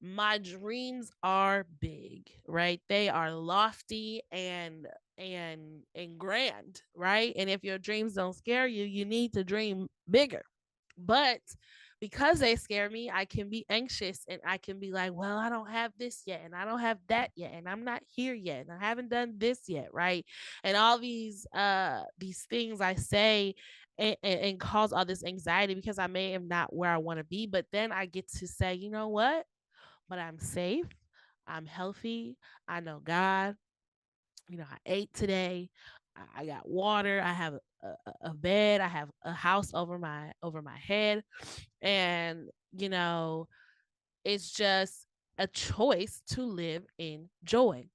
my dreams are big, right? They are lofty and grand, right? And if your dreams don't scare you, you need to dream bigger. But because they scare me, I can be anxious and I can be like, well, I don't have this yet and I don't have that yet and I'm not here yet and I haven't done this yet, right? And all these things I say and cause all this anxiety because I may am not where I want to be, but then I get to say, you know what? But I'm safe. I'm healthy. I know God. I ate today. I got water. I have a bed. I have a house over my head, and it's just a choice to live in joy.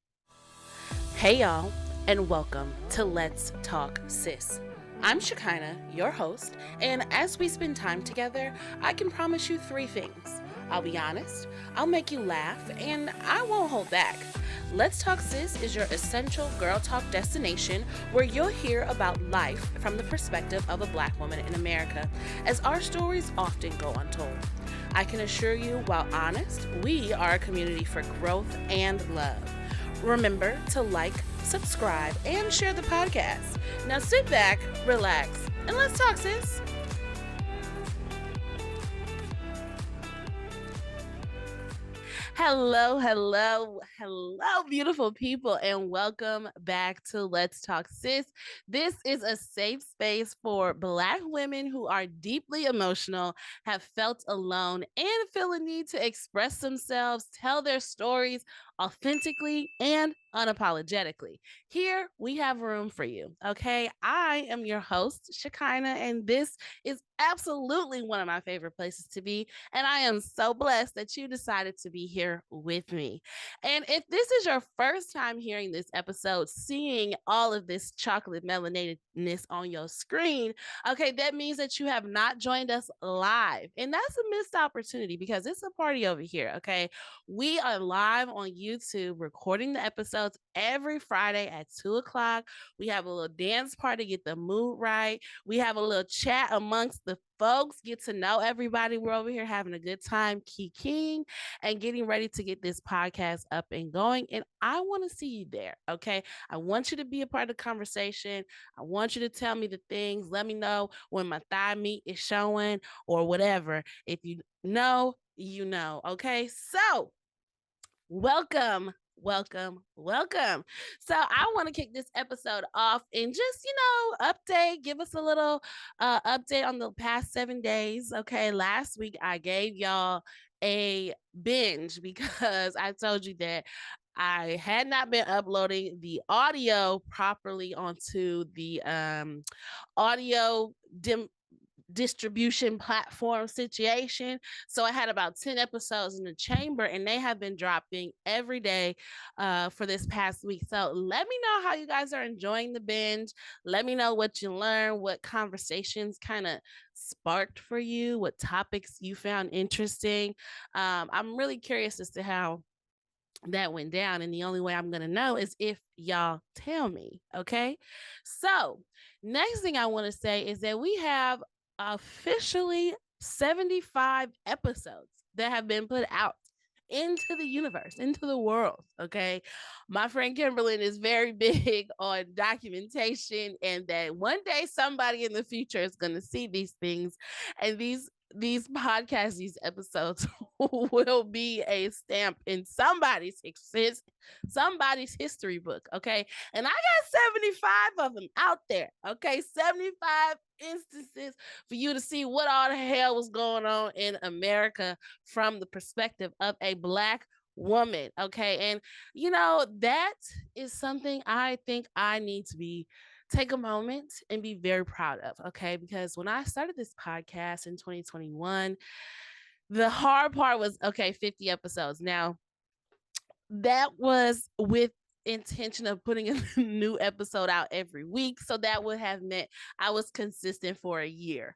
Hey y'all, and welcome to Let's Talk Sis. I'm Shekinah, your host, and as we spend time together, I can promise you three things. I'll be honest, I'll make you laugh, and I won't hold back. Let's Talk Sis is your essential girl talk destination where you'll hear about life from the perspective of a Black woman in America, as our stories often go untold. I can assure you, while honest, we are a community for growth and love. Remember to like, subscribe, and share the podcast. Now sit back, relax, and let's talk, sis. Hello, beautiful people, and welcome back to Let's Talk Sis. This is a safe space for Black women who are deeply emotional, have felt alone, and feel a need to express themselves, tell their stories authentically and unapologetically. Here we have room for you. Okay, I am your host, Shekinah, and this is absolutely one of my favorite places to be. And I am so blessed that you decided to be here with me. And if this is your first time hearing this episode, seeing all of this chocolate melanatedness on your screen, okay, that means that you have not joined us live. And that's a missed opportunity because it's a party over here. Okay, we are live on YouTube recording the episodes every Friday at 2 o'clock. We have a little dance party, get the mood right. We have a little chat amongst the folks, get to know everybody. We're over here having a good time, kikiing, and getting ready to get this podcast up and going. And I want to see you there. Okay. I want you to be a part of the conversation. I want you to tell me the things. Let me know when my thigh meat is showing or whatever. If you know, you know. Okay. So, welcome. So I want to kick this episode off and just, update, give us a little update on the past 7 days. Okay. Last week I gave y'all a binge because I told you that I had not been uploading the audio properly onto the audio distribution platform situation. So I had about 10 episodes in the chamber and they have been dropping every day for this past week. So let me know how you guys are enjoying the binge. Let me know what you learned, what conversations kind of sparked for you, what topics you found interesting. I'm really curious as to how that went down. And the only way I'm going to know is if y'all tell me. Okay. So, next thing I want to say is that we have officially 75 episodes that have been put out into the universe, into the world. Okay. My friend Kimberlyn is very big on documentation, and that one day somebody in the future is going to see these things, and these podcasts, these episodes will be a stamp in somebody's history book. Okay. And I got 75 of them out there. Okay. 75 instances for you to see what all the hell was going on in America from the perspective of a Black woman. Okay. And that is something I think I need to take a moment and be very proud of. Okay. Because when I started this podcast in 2021, the hard part was, okay, 50 episodes. Now, that was with intention of putting a new episode out every week. So that would have meant I was consistent for a year.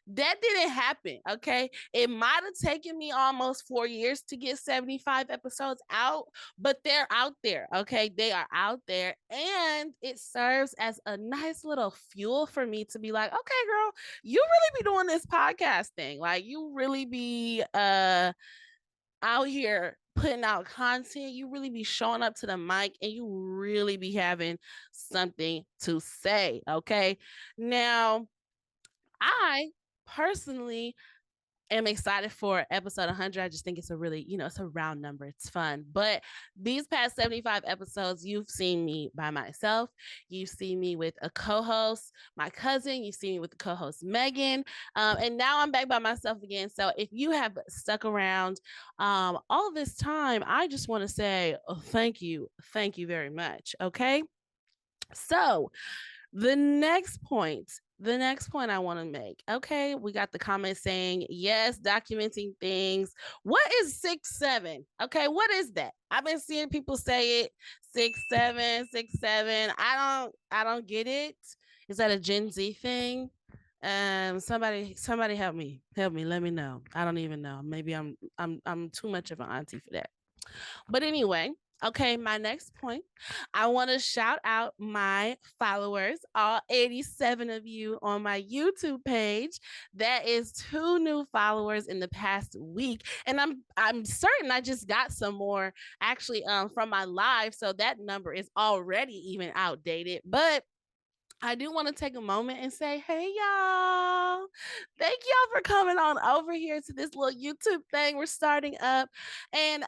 That didn't happen. Okay. It might have taken me almost 4 years to get 75 episodes out, but they're out there. Okay. They are out there. And it serves as a nice little fuel for me to be like, okay, girl, you really be doing this podcast thing. Like, you really be out here putting out content, you really be showing up to the mic and you really be having something to say. Okay. Now, I personally am excited for episode 100. I just think it's a really, it's a round number. It's fun. But these past 75 episodes, you've seen me by myself. You've seen me with a co-host, my cousin. You've seen me with the co-host, Megan. And now I'm back by myself again. So if you have stuck around all this time, I just want to say thank you. Thank you very much. Okay. So the next point I want to make. Okay, we got the comment saying yes, documenting things. What is 6'7"? Okay, what is that? I've been seeing people say it 6'7", 6'7". I don't get it. Is that a Gen Z thing? Somebody help me, let me know. I don't even know. Maybe I'm too much of an auntie for that. But anyway, okay, my next point. I want to shout out my followers, all 87 of you on my YouTube page. That is 2 new followers in the past week. And I'm certain I just got some more actually from my live. So that number is already even outdated. But I do want to take a moment and say, hey, y'all. Thank y'all for coming on over here to this little YouTube thing we're starting up. And,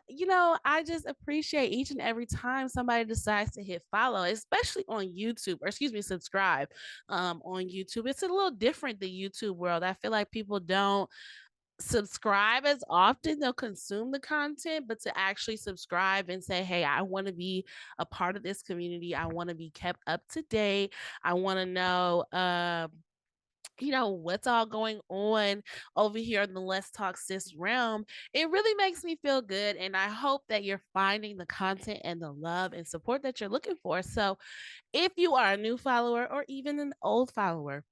I just appreciate each and every time somebody decides to hit follow, especially on YouTube, or excuse me, subscribe on YouTube. It's a little different, the YouTube world. I feel like people don't subscribe as often. They'll consume the content, but to actually subscribe and say, hey, I want to be a part of this community, I want to be kept up to date, I want to know what's all going on over here in the Let's Talk Sis realm. It really makes me feel good, and I hope that you're finding the content and the love and support that you're looking for. So if you are a new follower or even an old follower,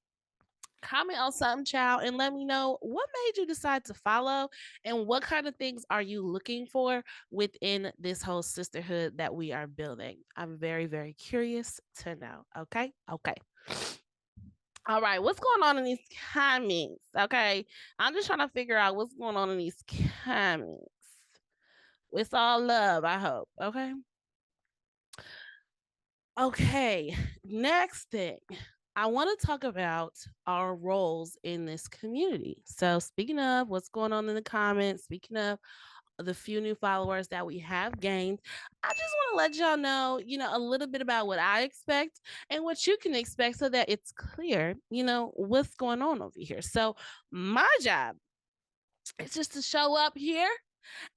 comment on something, child, and let me know what made you decide to follow and what kind of things are you looking for within this whole sisterhood that we are building. I'm very, very curious to know. Okay. All right, what's going on in these comments? Okay, I'm just trying to figure out what's going on in these comments. It's all love, I hope. Okay, next thing. I want to talk about our roles in this community. So, speaking of what's going on in the comments, speaking of the few new followers that we have gained, I just want to let y'all know, a little bit about what I expect and what you can expect so that it's clear, what's going on over here. So, my job is just to show up here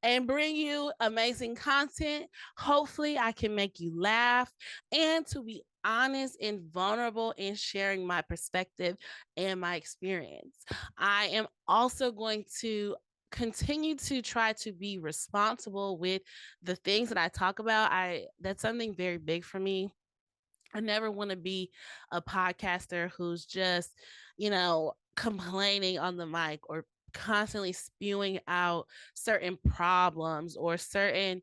and bring you amazing content. Hopefully, I can make you laugh and to be honest and vulnerable in sharing my perspective and my experience. I am also going to continue to try to be responsible with the things that I talk about. That's something very big for me. I never want to be a podcaster who's just, complaining on the mic or constantly spewing out certain problems or certain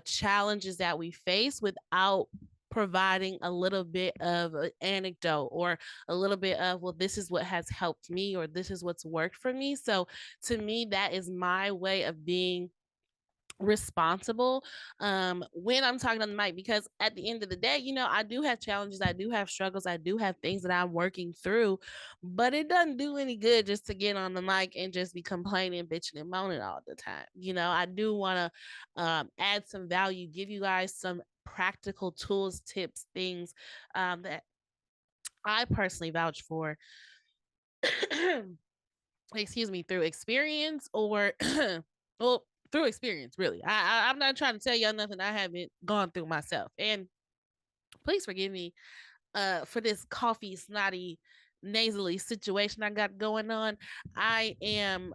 challenges that we face without providing a little bit of an anecdote or a little bit of, well, this is what has helped me or this is what's worked for me. So to me, that is my way of being responsible when I'm talking on the mic, because at the end of the day, I do have challenges, I do have struggles, I do have things that I'm working through, but it doesn't do any good just to get on the mic and just be complaining, bitching, and moaning all the time. I do want to add some value, give you guys some practical tools, tips, things that I personally vouch for excuse me, through experience or well, through experience, really. I'm not trying to tell y'all nothing I haven't gone through myself. And please forgive me for this coffee snotty nasally situation I got going on. I am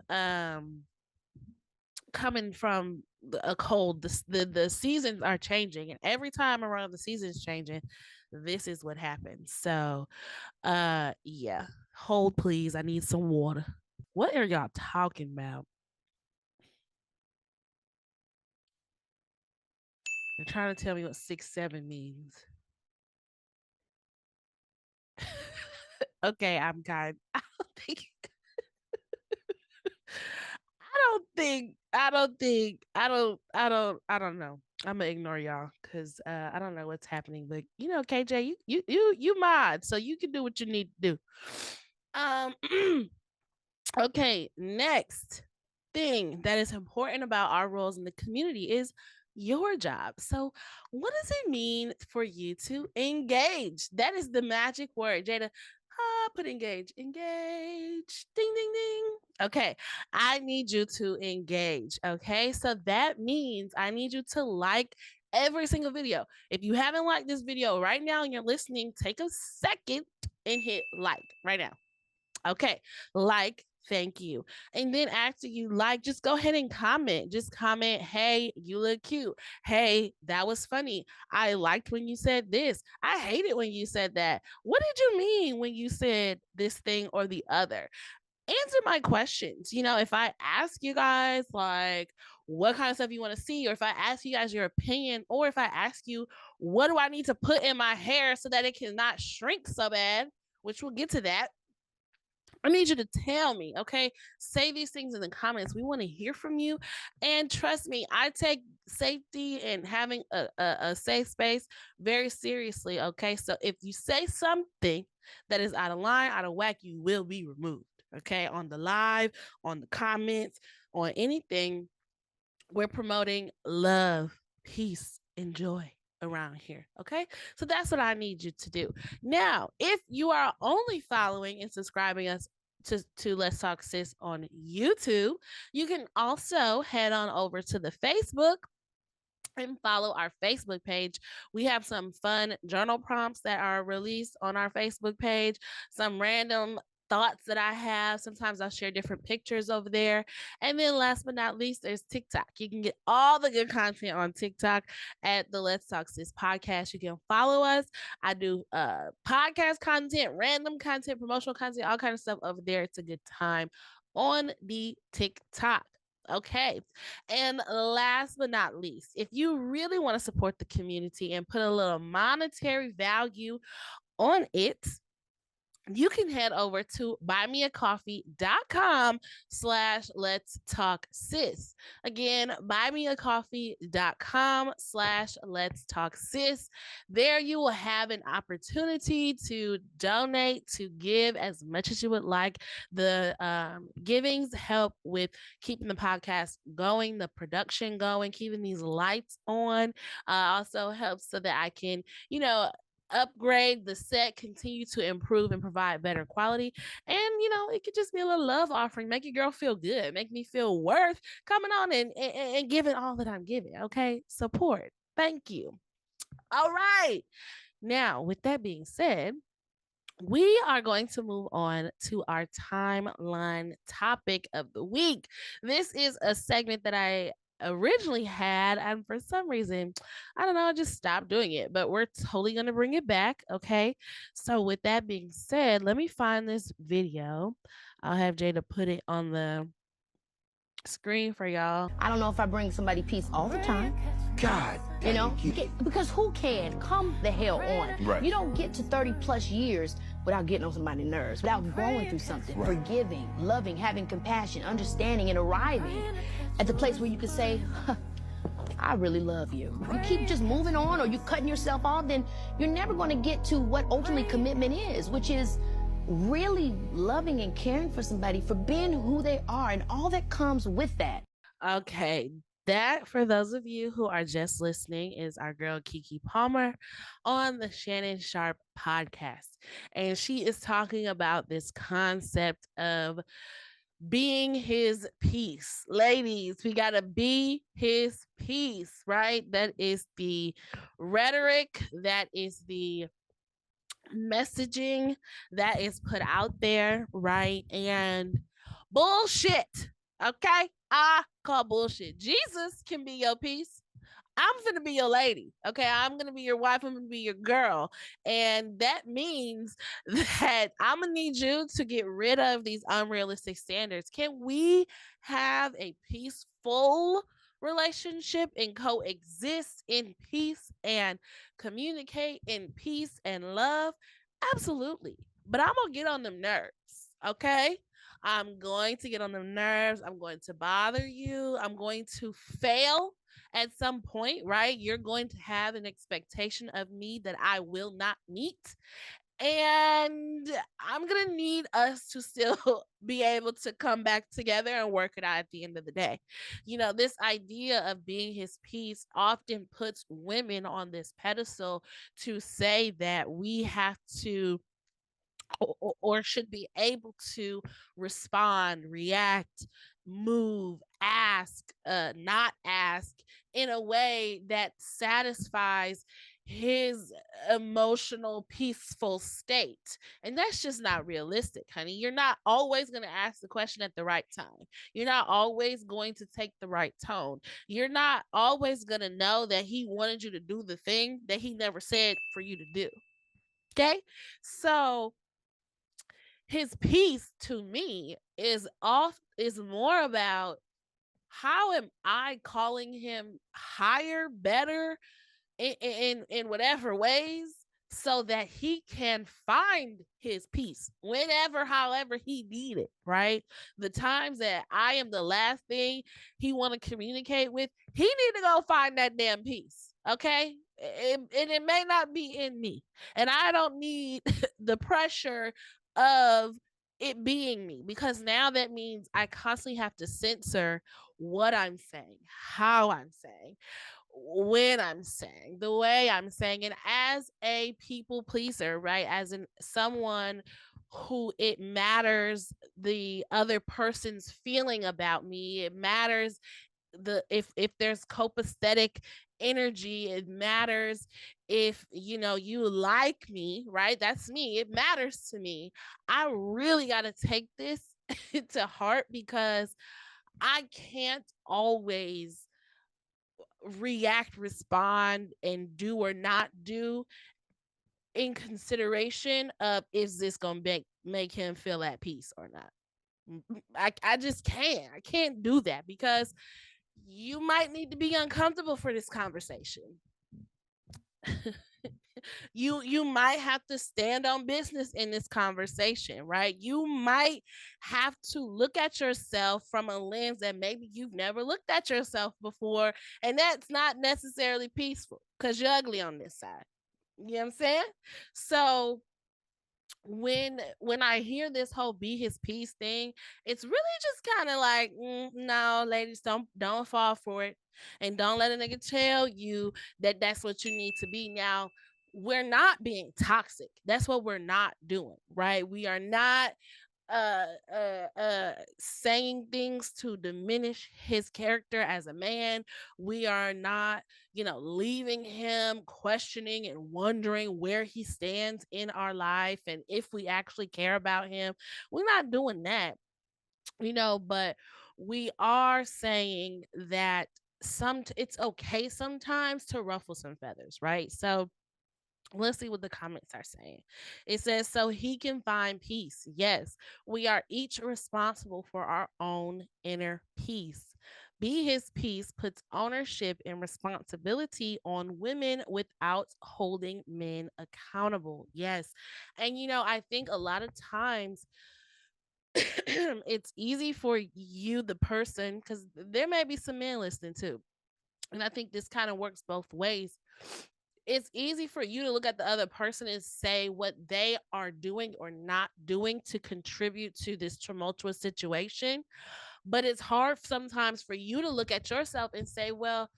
coming from a cold. The seasons are changing, and every time around the seasons changing, this is what happens. So yeah. Hold please. I need some water. What are y'all talking about? They're trying to tell me what 6'7" means. Okay, I'm kind. I I don't know. I'm gonna ignore y'all because I don't know what's happening. But KJ, you mod, so you can do what you need to do. Okay, next thing that is important about our roles in the community is your job. So, what does it mean for you to engage? That is the magic word. Jada, put engage. Engage. Ding, ding, ding. Okay, I need you to engage. Okay, so that means I need you to like every single video. If you haven't liked this video right now and you're listening, take a second and hit like right now. Okay, like, thank you. And then after you like, just go ahead and comment. Just comment, hey, you look cute. Hey, that was funny. I liked when you said this. I hated when you said that. What did you mean when you said this thing or the other? Answer my questions. If I ask you guys like what kind of stuff you want to see, or if I ask you guys your opinion, or if I ask you what do I need to put in my hair so that it cannot shrink so bad, which we'll get to that. I need you to tell me, okay? Say these things in the comments. We want to hear from you. And trust me, I take safety and having a safe space very seriously, okay? So if you say something that is out of line, out of whack, you will be removed, okay? On the live, on the comments, on anything. We're promoting love, peace, and joy around here. Okay. So that's what I need you to do. Now, if you are only following and subscribing us to Let's Talk Sis on YouTube, you can also head on over to the Facebook and follow our Facebook page. We have some fun journal prompts that are released on our Facebook page, some random thoughts that I have. Sometimes I'll share different pictures over there. And then last but not least, there's TikTok. You can get all the good content on TikTok at the Let's Talk Sis podcast. You can follow us. I do podcast content, random content, promotional content, all kind of stuff over there. It's a good time on the TikTok. Okay. And last but not least, if you really want to support the community and put a little monetary value on it, you can head over to buymeacoffee.com/let's talk sis. Again, buymeacoffee.com/let's talk sis. There you will have an opportunity to donate, to give as much as you would like. The givings help with keeping the podcast going, the production going, keeping these lights on. Also helps so that I can, upgrade the set, continue to improve and provide better quality. And it could just be a little love offering, make your girl feel good, make me feel worth coming on and giving all that I'm giving. Okay, support. Thank you. All right, now with that being said, we are going to move on to our timeline topic of the week. This is a segment that I originally had, and for some reason, I don't know, I just stopped doing it, but we're totally going to bring it back. Okay. So, with that being said, let me find this video. I'll have Jada put it on the screen for y'all. I don't know if I bring somebody peace all the time. God, because who can? Come the hell on. Right. You don't get to 30 plus years without getting on somebody's nerves, without growing through something, Right. forgiving, loving, having compassion, understanding, and arriving at the place where you can say, I really love you. You keep just moving on or you cutting yourself off, then you're never going to get to what ultimately commitment is, which is really loving and caring for somebody for being who they are and all that comes with that. Okay. That, for those of you who are just listening, is our girl Kiki Palmer on the Shannon Sharp podcast. And she is talking about this concept of being his peace. Ladies, we got to be his peace, right? That is the rhetoric, that is the messaging that is put out there, right? And bullshit. Okay, I call bullshit. Jesus can be your peace. I'm gonna be your lady. Okay, I'm gonna be your wife. I'm gonna be your girl. And that means that I'm gonna need you to get rid of these unrealistic standards. Can we have a peaceful relationship and coexist in peace and communicate in peace and love? Absolutely. But I'm gonna get on them nerves. Okay, I'm going to get on the nerves. I'm going to bother you. I'm going to fail at some point, right? You're going to have an expectation of me that I will not meet. And I'm going to need us to still be able to come back together and work it out at the end of the day. This idea of being his peace often puts women on this pedestal to say that we have to or should be able to respond, react, move, ask, not ask in a way that satisfies his emotional, peaceful state. And that's just not realistic, honey. You're not always going to ask the question at the right time. You're not always going to take the right tone. You're not always going to know that he wanted you to do the thing that he never said for you to do. Okay? So, his peace to me is more about how am I calling him higher, better in whatever ways so that he can find his peace whenever, however he need it, right? The times that I am the last thing he want to communicate with, he need to go find that damn peace, okay? And it may not be in me, and I don't need the pressure of it being me, because now that means I constantly have to censor what I'm saying, how I'm saying, when I'm saying, the way I'm saying, and as a people pleaser, right? As in someone who it matters the other person's feeling about me, it matters if there's copacetic energy, it matters if you like me, right? That's me. It matters to me. I really got to take this to heart because I can't always react, respond, and do or not do in consideration of is this gonna make him feel at peace or not. I just can't. I can't do that because you might need to be uncomfortable for this conversation. You might have to stand on business in this conversation, right? You might have to look at yourself from a lens that maybe you've never looked at yourself before, and that's not necessarily peaceful because you're ugly on this side. You know what I'm saying? So when I hear this whole be his peace thing, it's really just kind of like, no, ladies, don't fall for it, and don't let a nigga tell you that that's what you need to be. Now, we're not being toxic. That's what we're not doing, right? We are not saying things to diminish his character as a man. We are not, leaving him questioning and wondering where he stands in our life and if we actually care about him. We're not doing that, but we are saying that it's okay sometimes to ruffle some feathers, right? So let's see what the comments are saying. It says, so he can find peace. Yes, we are each responsible for our own inner peace. Be his peace puts ownership and responsibility on women without holding men accountable. Yes. And, I think a lot of times it's easy for you, the person, because there may be some men listening too. And I think this kind of works both ways. It's easy for you to look at the other person and say what they are doing or not doing to contribute to this tumultuous situation. But it's hard sometimes for you to look at yourself and say, well,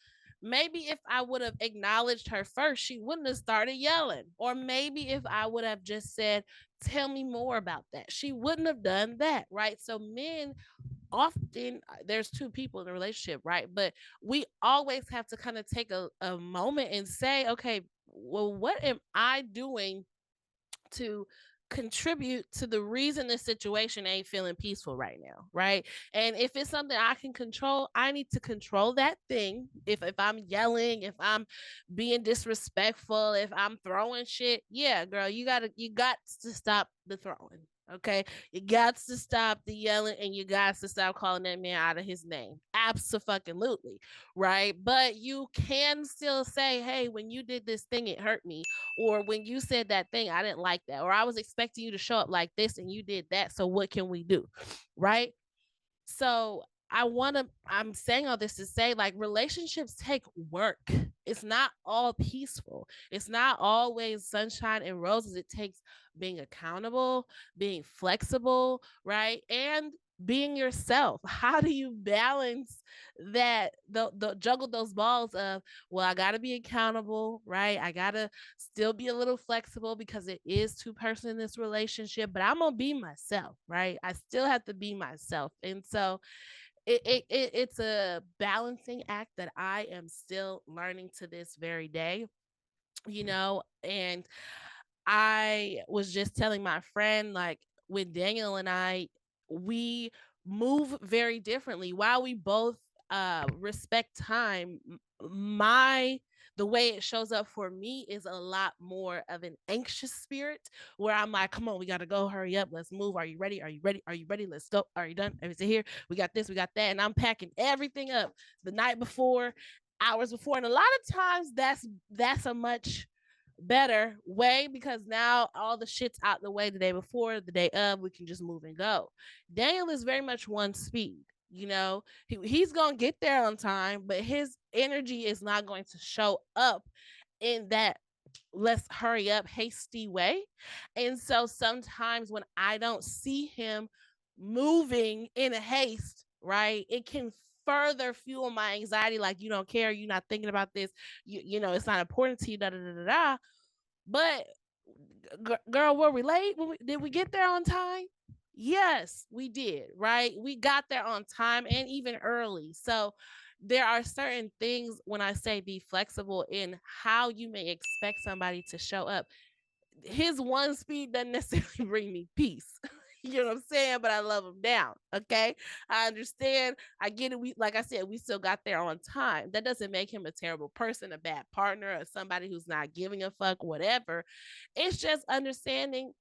maybe if I would have acknowledged her first, she wouldn't have started yelling. Or maybe if I would have just said, tell me more about that, she wouldn't have done that, right? So men often, there's two people in a relationship, right? But we always have to kind of take a moment and say, okay, well, what am I doing to contribute to the reason this situation ain't feeling peaceful right now, right? And if it's something I can control, I need to control that thing. If I'm yelling, if I'm being disrespectful, if I'm throwing shit, yeah, girl, you got to stop the throwing. Okay, you got to stop the yelling and you got to stop calling that man out of his name. Absolutely, right? But you can still say, "Hey, when you did this thing, it hurt me," or "When you said that thing, I didn't like that," or "I was expecting you to show up like this and you did that. So what can we do?" Right? So I'm saying all this to say, like, relationships take work. It's not all peaceful. It's not always sunshine and roses. It takes being accountable, being flexible, right? And being yourself. How do you balance that, the juggle those balls of, well, I got to be accountable, right? I got to still be a little flexible because it is two-person in this relationship, but I'm going to be myself, right? I still have to be myself. And so it's a balancing act that I am still learning to this very day, and I was just telling my friend, like, with Daniel and we move very differently. While we both respect time, my the way it shows up for me is a lot more of an anxious spirit, where I'm like, come on, we gotta go, hurry up, let's move. Are you ready? Are you ready? Are you ready? Let's go. Are you done? Everything here? We got this, we got that. And I'm packing everything up the night before, hours before. And a lot of times that's a much better way, because now all the shit's out the way the day before, the day of, we can just move and go. Daniel is very much one speed. He's gonna get there on time, but his energy is not going to show up in that let's hurry up hasty way. And so sometimes when I don't see him moving in a haste, right, it can further fuel my anxiety. Like, you don't care, you're not thinking about this, it's not important to you, da da da da da. But girl, were we late? Did we get there on time? Yes, we did, right? We got there on time and even early. So there are certain things, when I say be flexible in how you may expect somebody to show up. His one speed doesn't necessarily bring me peace. You know what I'm saying? But I love him down. Okay. I understand. I get it. Like I said, we still got there on time. That doesn't make him a terrible person, a bad partner, or somebody who's not giving a fuck, whatever. It's just understanding,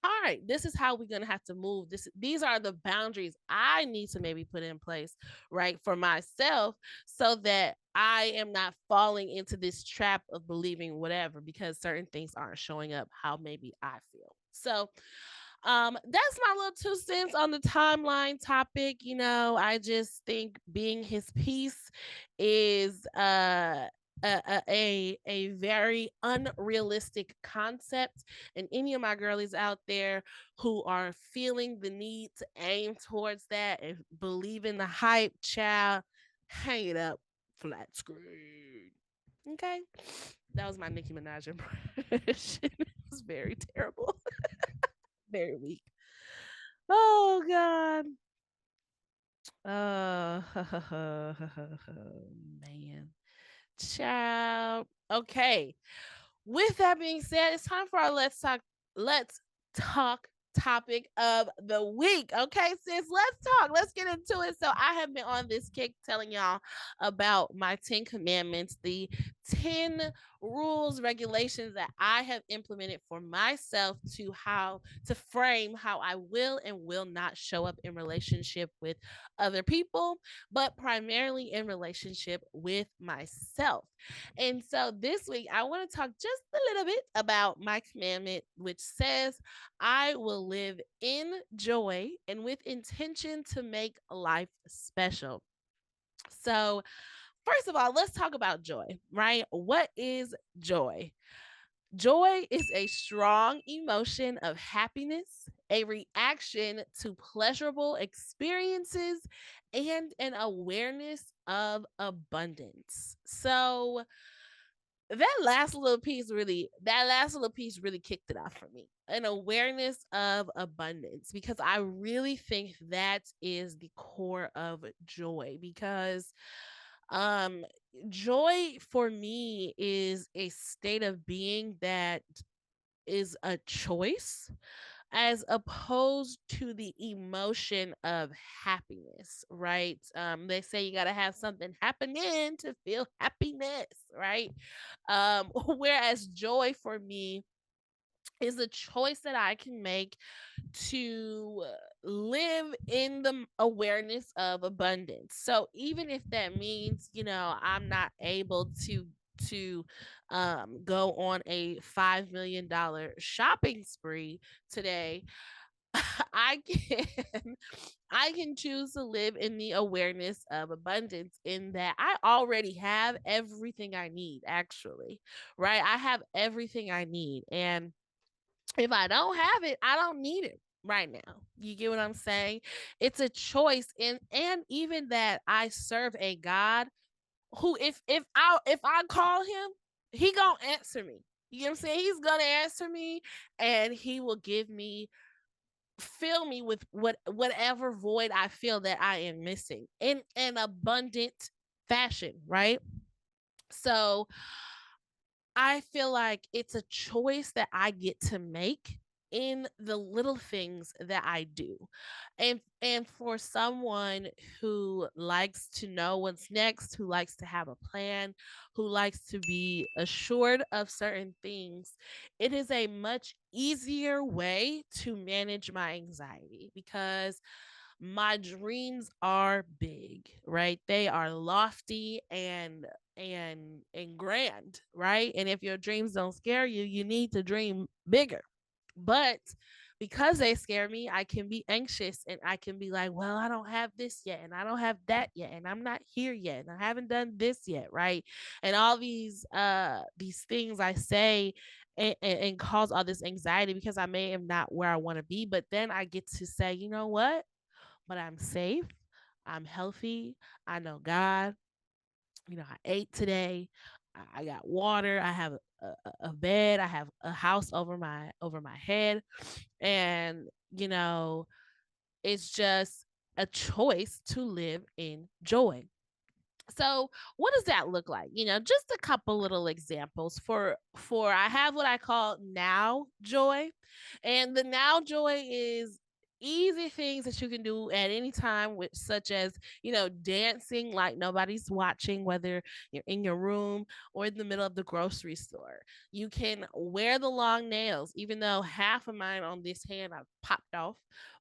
all right, this is how we're gonna have to move. These are the boundaries I need to maybe put in place, right, for myself, so that I am not falling into this trap of believing whatever because certain things aren't showing up how maybe I feel. So that's my little 2 cents on the timeline topic. I just think being his piece is a very unrealistic concept. And any of my girlies out there who are feeling the need to aim towards that and believe in the hype, child, hang it up, flat screen. Okay, that was my Nicki Minaj impression. It was very terrible, very weak. Oh God. Man. Child. Okay. With that being said, it's time for our let's talk topic of the week. Okay, sis, let's talk. Let's get into it. So I have been on this kick telling y'all about my 10 commandments, the 10 rules, regulations that I have implemented for myself to frame how I will and will not show up in relationship with other people, but primarily in relationship with myself. And so this week, I want to talk just a little bit about my commandment, which says, I will live in joy and with intention to make life special. So, first of all, let's talk about joy, right? What is joy? Joy is a strong emotion of happiness, a reaction to pleasurable experiences, and an awareness of abundance. So, that last little piece really kicked it off for me, an awareness of abundance, because I really think that is the core of joy. Because um joy for me is a state of being that is a choice, as opposed to the emotion of happiness, right? They say you got to have something happening to feel happiness, right? Whereas joy for me is a choice that I can make to live in the awareness of abundance. So even if that means, I'm not able to go on a $5 million shopping spree today, I can I can choose to live in the awareness of abundance, in that I already have everything I need, actually. Right? I have everything I need, and if I don't have it, I don't need it right now. You get what I'm saying? It's a choice, and even that I serve a God who, if I call him, he going to answer me. You know what I'm saying? He's going to answer me, and he will give me, fill me with whatever void I feel that I am missing, in an abundant fashion, right? So I feel like it's a choice that I get to make in the little things that I do. And for someone who likes to know what's next, who likes to have a plan, who likes to be assured of certain things, it is a much easier way to manage my anxiety, because my dreams are big, right? They are lofty and grand, right? And if your dreams don't scare you, you need to dream bigger. But because they scare me, I can be anxious, and I can be like, well, I don't have this yet, and I don't have that yet, and I'm not here yet, and I haven't done this yet, right? And all these things I say, and cause all this anxiety, because I may am not where I want to be. But then I get to say, you know what? But I'm safe. I'm healthy. I know God. I ate today. I got water. I have a bed. I have a house over my head, and it's just a choice to live in joy. So what does that look like? Just a couple little examples. For I have what I call now joy, and the now joy is easy things that you can do at any time, which such as dancing like nobody's watching, whether you're in your room or in the middle of the grocery store. You can wear the long nails, even though half of mine on this hand I've popped off,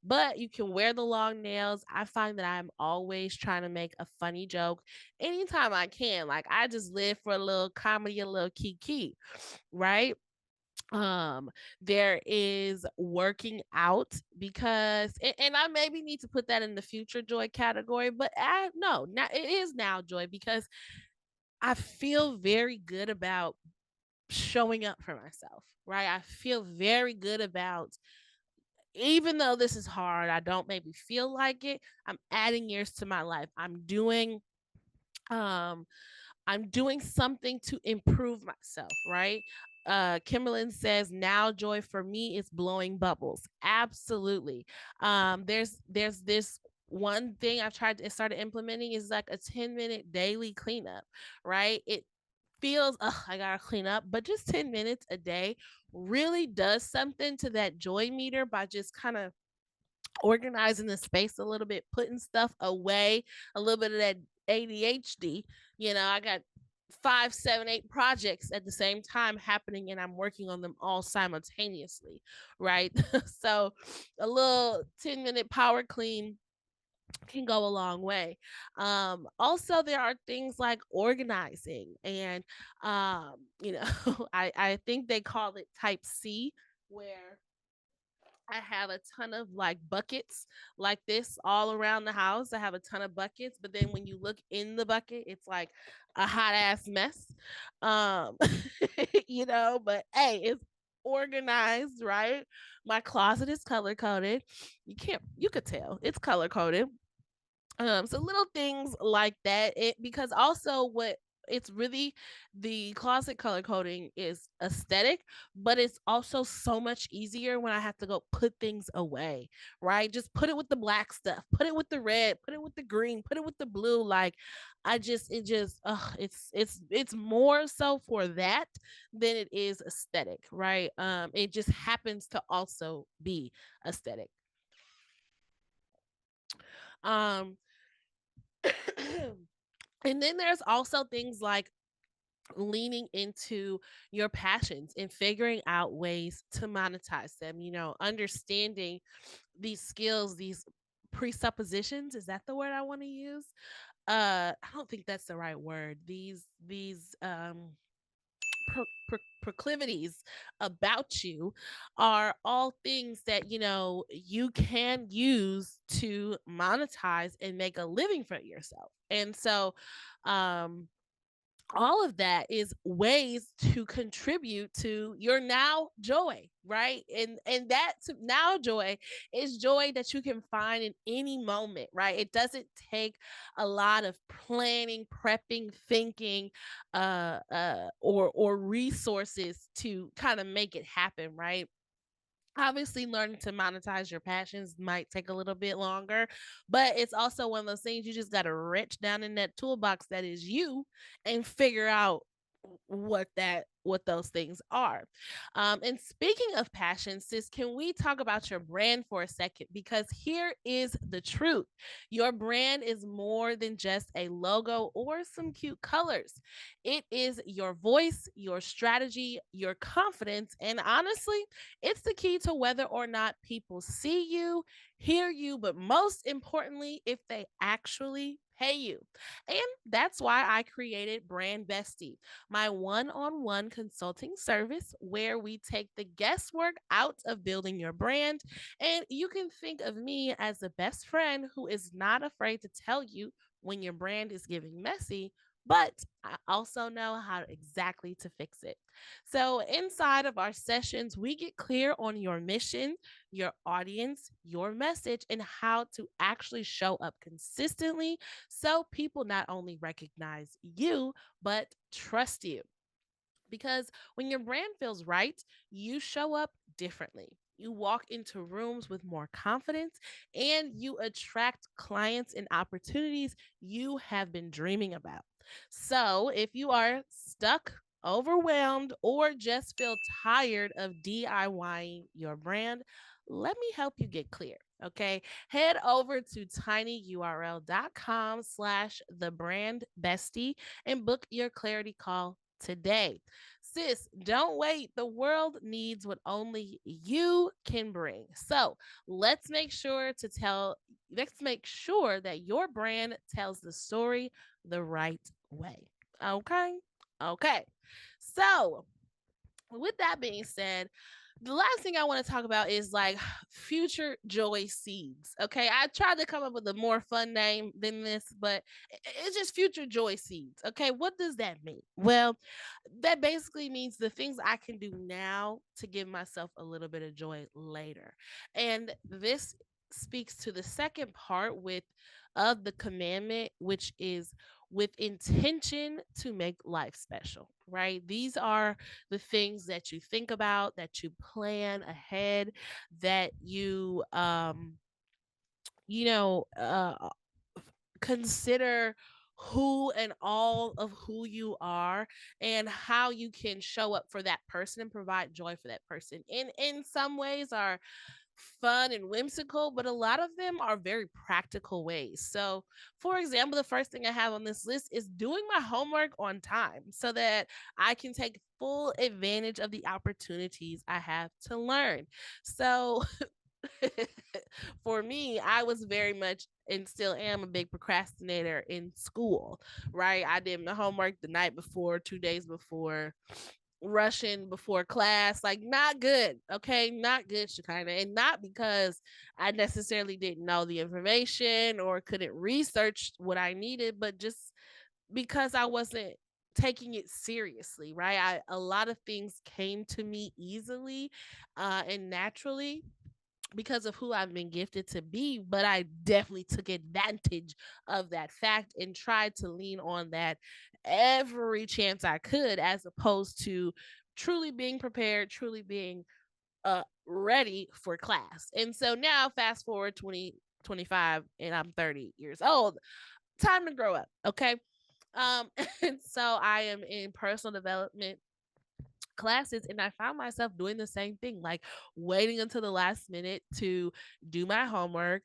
but you can wear the long nails. I find that I'm always trying to make a funny joke anytime I can. Like, I just live for a little comedy, a little kiki, right? um there is working out, because and I maybe need to put that in the future joy category, but I no, now it is now joy, because I feel very good about showing up for myself, right? I feel very good about, even though this is hard, I don't maybe feel like it, I'm adding years to my life. Um I'm doing something to improve myself, right? Kimberlyn says, now joy for me is blowing bubbles. Absolutely. There's this one thing I've tried to started implementing, is like a 10-minute daily cleanup, right? It feels, I gotta clean up, but just 10 minutes a day really does something to that joy meter, by just kind of organizing the space a little bit, putting stuff away, a little bit of that ADHD. I got 5, 7, 8 projects at the same time happening, and I'm working on them all simultaneously, right? So a little 10-minute power clean can go a long way. Also, there are things like organizing, and I think they call it type C, where I have a ton of like buckets like this all around the house. I have a ton of buckets, but then when you look in the bucket, it's like a hot ass mess. Um, but hey, it's organized, right? My closet is color coded. You could tell it's color coded. So little things like that. Because also, what it's really, the closet color coding is aesthetic, but it's also so much easier when I have to go put things away, right? Just put it with the black stuff, put it with the red, put it with the green, put it with the blue. Like, it's more so for that than it is aesthetic, right? It just happens to also be aesthetic. Um and then there's also things like leaning into your passions and figuring out ways to monetize them, understanding these skills, these presuppositions. Is that the word I want to use? I don't think that's the right word. These proclivities about you are all things that you can use to monetize and make a living for yourself. And so um all of that is ways to contribute to your now joy, right? And that now joy is joy that you can find in any moment, right? It doesn't take a lot of planning, prepping, thinking, or resources to kind of make it happen, right? Obviously, learning to monetize your passions might take a little bit longer, but it's also one of those things you just got to reach down in that toolbox that is you and figure out what those things are. And speaking of passion, sis, can we talk about your brand for a second? Because here is the truth: your brand is more than just a logo or some cute colors. It is your voice, your strategy, your confidence, and honestly, it's the key to whether or not people see you, hear you, but most importantly, if they actually pay you. And that's why I created Brand Bestie, my one-on-one consulting service where we take the guesswork out of building your brand. And you can think of me as the best friend who is not afraid to tell you when your brand is getting messy, but I also know how exactly to fix it. So, inside of our sessions, we get clear on your mission, your audience, your message, and how to actually show up consistently so people not only recognize you, but trust you. Because when your brand feels right, you show up differently. You walk into rooms with more confidence and you attract clients and opportunities you have been dreaming about. So, if you are stuck, overwhelmed, or just feel tired of DIYing your brand, let me help you get clear. Okay, head over to tinyurl.com slash the brand bestie and book your clarity call today. Sis, don't wait. The world needs what only you can bring. So let's make sure that your brand tells the story the right way. Okay. Okay. So, with that being said, the last thing I want to talk about is like future joy seeds. Okay. I tried to come up with a more fun name than this, but it's just future joy seeds. Okay. What does that mean? Well, that basically means the things I can do now to give myself a little bit of joy later. And this speaks to the second part with of the commandment, which is with intention to make life special, right? These are the things that you think about, that you plan ahead, that you know, consider who and all of who you are and how you can show up for that person and provide joy for that person. In some ways are fun and whimsical, but a lot of them are very practical ways. So, for example, the first thing I have on this list is doing my homework on time so that I can take full advantage of the opportunities I have to learn. So, for me, I was very much and still am a big procrastinator in school, right? I did my homework the night before, 2 days before, rushing before class, like not good. Okay, not good, Shekinah. And not because I necessarily didn't know the information or couldn't research what I needed, but just because I wasn't taking it seriously, right? A lot of things came to me easily and naturally because of who I've been gifted to be, but I definitely took advantage of that fact and tried to lean on that every chance I could, as opposed to truly being prepared, truly being ready for class. And so now, fast forward 2025, and I'm 30 years old. Time to grow up, okay? Um, and so I am in personal development classes and I found myself doing the same thing, like waiting until the last minute to do my homework,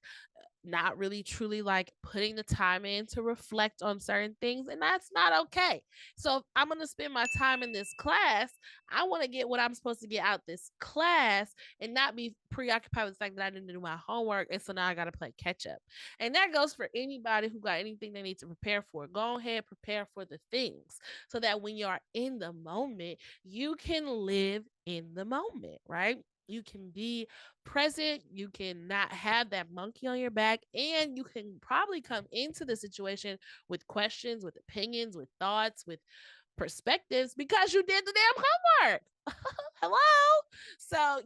not really truly like putting the time in to reflect on certain things, and that's not okay. So if I'm going to spend my time in this class, I want to get what I'm supposed to get out this class and not be preoccupied with the fact that I didn't do my homework, and so now I got to play catch up. And that goes for anybody who got anything they need to prepare for. Go ahead, prepare for the things so that when you are in the moment, you can live in the moment, right? You can be present, you can not have that monkey on your back, and you can probably come into the situation with questions, with opinions, with thoughts, with perspectives because you did the damn homework. Hello. So,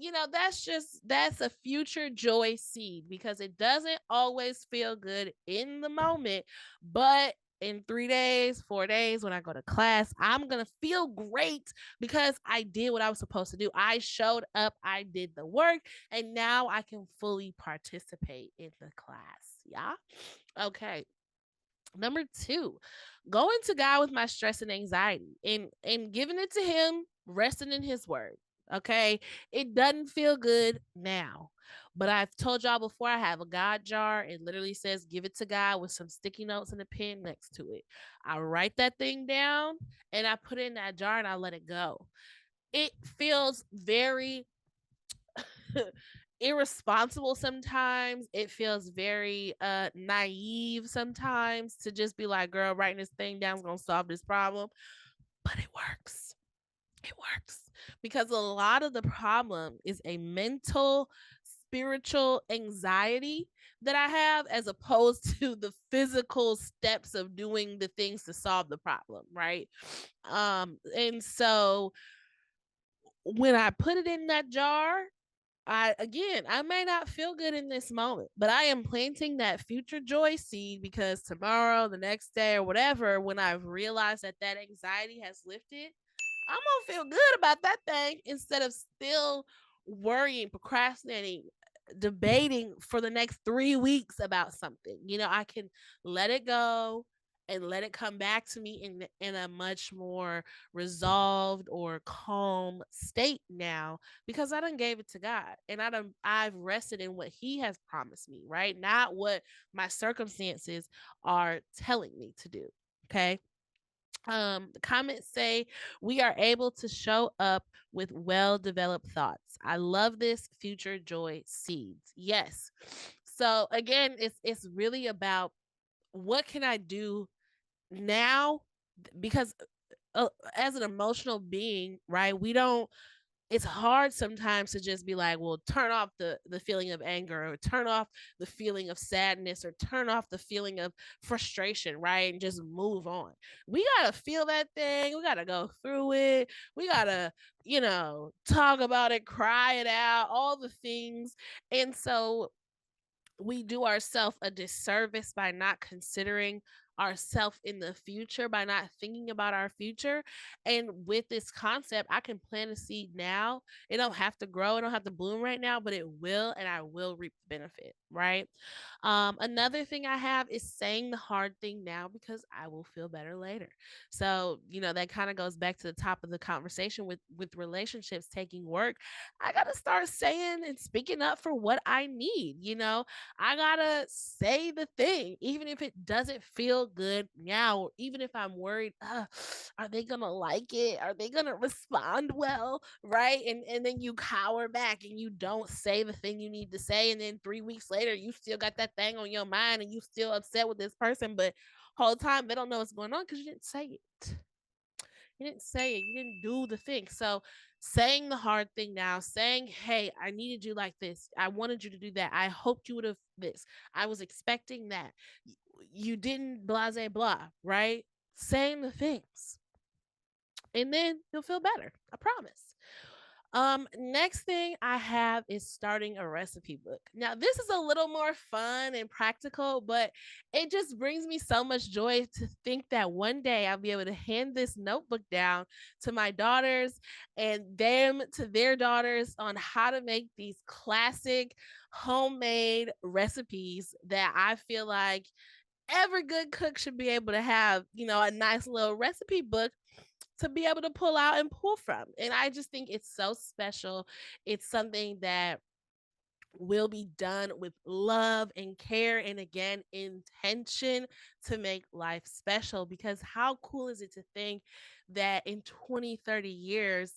that's a future joy seed because it doesn't always feel good in the moment, but in 3 days, 4 days, when I go to class, I'm going to feel great because I did what I was supposed to do. I showed up, I did the work, and now I can fully participate in the class. Yeah. Okay. Number two, going to God with my stress and anxiety and giving it to him, resting in his word. Okay. It doesn't feel good now. But I've told y'all before, I have a God jar. It literally says give it to God with some sticky notes and a pen next to it. I write that thing down and I put it in that jar and I let it go. It feels very irresponsible sometimes. It feels very naive sometimes to just be like, girl, writing this thing down is gonna solve this problem. But it works. It works. Because a lot of the problem is a mental, spiritual anxiety that I have as opposed to the physical steps of doing the things to solve the problem, right? And so when I put it in that jar, I may not feel good in this moment, but I am planting that future joy seed because tomorrow, the next day, or whatever, when I've realized that that anxiety has lifted, I'm gonna feel good about that thing instead of still worrying, procrastinating, debating for the next 3 weeks about something. I can let it go and let it come back to me in a much more resolved or calm state now because I done gave it to God and I've rested in what He has promised me, right? Not what my circumstances are telling me to do. Okay. The comments say we are able to show up with well-developed thoughts. I love this future joy seeds. Yes. So again, it's really about what can I do now because as an emotional being, right? We don't it's hard sometimes to just be like, well, turn off the feeling of anger or turn off the feeling of sadness or turn off the feeling of frustration, right? And just move on. We got to feel that thing. We got to go through it. We got to, talk about it, cry it out, all the things. And so we do ourselves a disservice by not considering ourselves in the future, by not thinking about our future. And with this concept, I can plant a seed now. It don't have to grow, it don't have to bloom right now, but it will, and I will reap the benefit, right? Another thing I have is saying the hard thing now because I will feel better later. So, that kind of goes back to the top of the conversation with relationships taking work. I got to start saying and speaking up for what I need, I gotta say the thing, even if it doesn't feel good now, or even if I'm worried, are they gonna like it? Are they gonna respond well? Right. And then you cower back and you don't say the thing you need to say. And then 3 weeks later, you still got that thing on your mind and you still upset with this person, but whole time they don't know what's going on because you didn't say it. You didn't say it. You didn't do the thing. So saying the hard thing now, saying, hey, I needed you like this. I wanted you to do that. I hoped you would have this. I was expecting that. You didn't blase blah, right? Saying the things. And then you'll feel better. I promise. Next thing I have is starting a recipe book. Now, this is a little more fun and practical, but it just brings me so much joy to think that one day I'll be able to hand this notebook down to my daughters and them to their daughters on how to make these classic homemade recipes that I feel like every good cook should be able to have, a nice little recipe book to be able to pull out and pull from. And I just think it's so special. It's something that will be done with love and care and again intention to make life special. Because how cool is it to think that in 20, 30 years,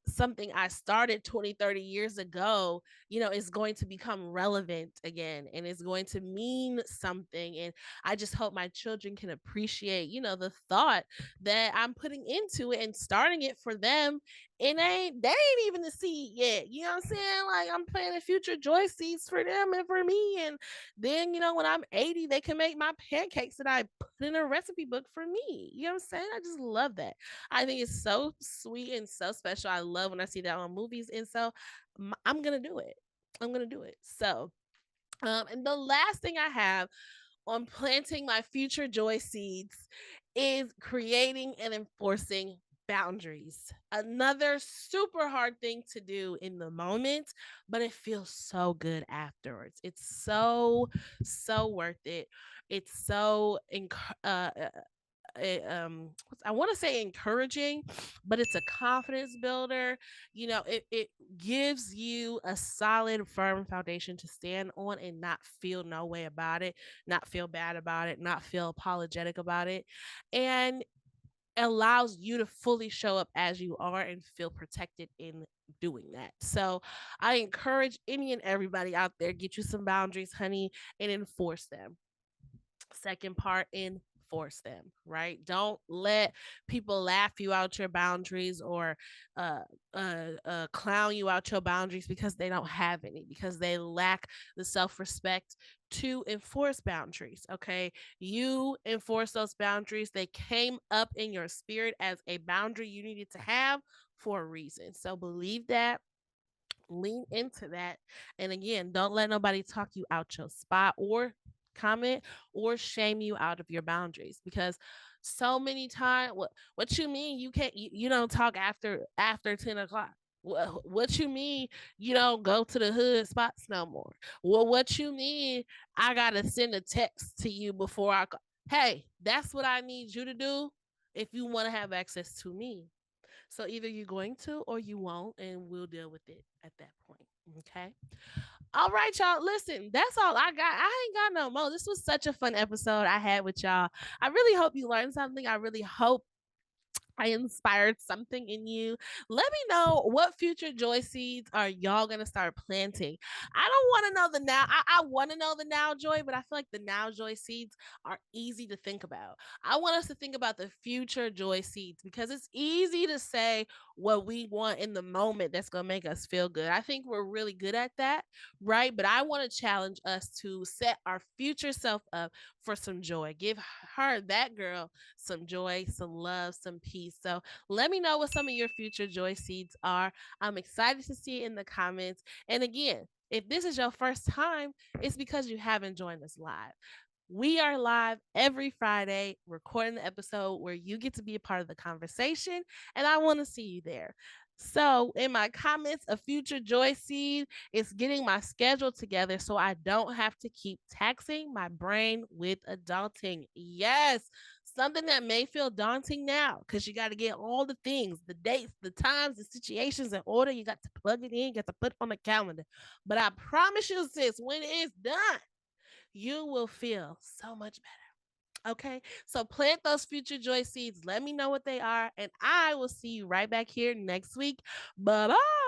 something I started 20, 30 years ago, is going to become relevant again and is going to mean something. And I just hope my children can appreciate, the thought that I'm putting into it and starting it for them. And they ain't even the seed yet. You know what I'm saying? Like, I'm planting future joy seeds for them and for me. And then, when I'm 80, they can make my pancakes that I put in a recipe book for me. You know what I'm saying? I just love that. I think it's so sweet and so special. I love when I see that on movies. And so I'm going to do it. I'm going to do it. So, and the last thing I have on planting my future joy seeds is creating and enforcing boundaries. Another super hard thing to do in the moment, but it feels so good afterwards. It's so worth it. It's so I want to say encouraging, but it's a confidence builder. It gives you a solid, firm foundation to stand on and not feel no way about it, not feel bad about it, not feel apologetic about it, and allows you to fully show up as you are and feel protected in doing that. So I encourage any and everybody out there, get you some boundaries, honey, and enforce them. Second part, enforce them, right? Don't let people laugh you out your boundaries or uh, clown you out your boundaries because they don't have any, because they lack the self-respect to enforce boundaries. Okay, you enforce those boundaries. They came up in your spirit as a boundary you needed to have for a reason. So believe that, lean into that. And again, don't let nobody talk you out your spot or comment or shame you out of your boundaries, because so many times, what you mean you can't, you don't talk after 10 o'clock? What you mean you don't go to the hood spots no more? Well, what you mean I gotta send a text to you before I go? Hey, that's what I need you to do if you want to have access to me. So either you're going to or you won't, and we'll deal with it at that point. Okay. All right, y'all. Listen, that's all I got. I ain't got no more. This was such a fun episode I had with y'all. I really hope you learned something. I really hope I inspired something in you. Let me know, what future joy seeds are y'all gonna start planting. I don't want to know the now. I want to know the now joy, but I feel like the now joy seeds are easy to think about. I want us to think about the future joy seeds, because it's easy to say what we want in the moment that's gonna make us feel good. I think we're really good at that, right? But I want to challenge us to set our future self up for some joy. Give her, that girl, some joy, some love, some peace. So let me know what some of your future joy seeds are. I'm excited to see it in the comments. And again, if this is your first time, it's because you haven't joined us live. We are live every Friday, recording the episode where you get to be a part of the conversation, and I want to see you there. So, in my comments, a future joy seed is getting my schedule together so I don't have to keep taxing my brain with adulting. Yes, something that may feel daunting now because you got to get all the things, the dates, the times, the situations in order. You got to plug it in, you got to put it on the calendar. But I promise you, sis, when it's done, you will feel so much better. Okay, so plant those future joy seeds. Let me know what they are, and I will see you right back here next week. Bye bye.